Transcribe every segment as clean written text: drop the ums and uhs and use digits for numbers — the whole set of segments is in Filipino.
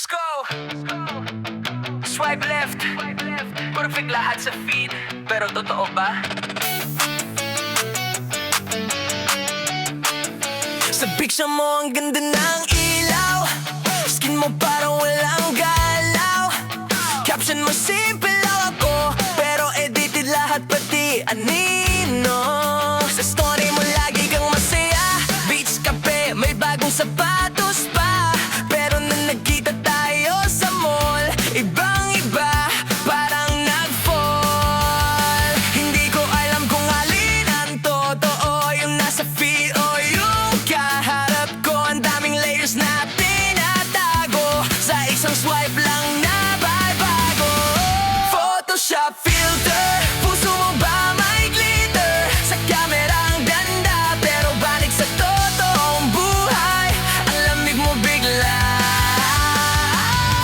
go! Swipe left. Perfect lahat sa feed. Pero totoo ba? Sa picture mo ang ganda ng ilaw. Skin mo parang walang galaw. Caption mo simple lang ako, pero edited lahat pati anino. Sa story mo lagi kang masaya. Beach cafe, may bagong sapatos pa. Pero nang nagkita tayo sa mall, ibang iba, parang nag-fall. Hindi ko alam kung alin ang totoo, yung nasa feed o yung kaharap ko. Ang daming layers na tinatago, sa isang swipe lang na bago. Photoshop filter, puso mo ba may glitter? Sa camera ang ganda, pero balik sa totoong buhay, ang lamig mo bigla.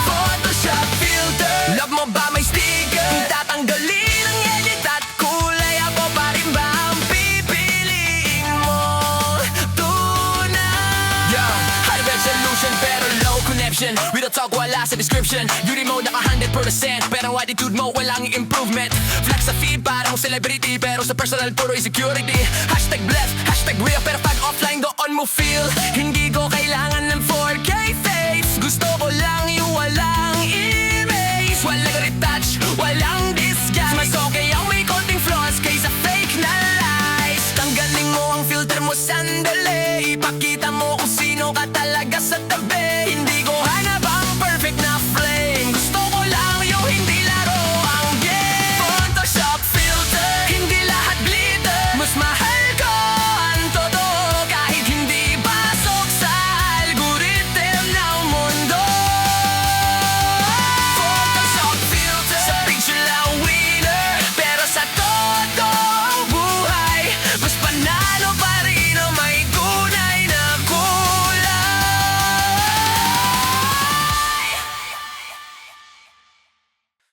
Photoshop filter, love mo ba may sticker? Kung tatanggalin ang edit at kulay, ako pa rin ba ang pipiliin mo? Tunay. Yo, high resolution pero low connection. We don't talk, wala sa description. Beauty mo naka 100%, pero ang attitude mo walang improvement. Flex sa feed parang celebrity, pero sa personal puro insecurity. Hashtag blessed, hashtag real, pero pag offline doon mo feel. Hindi ko kailangan ng 4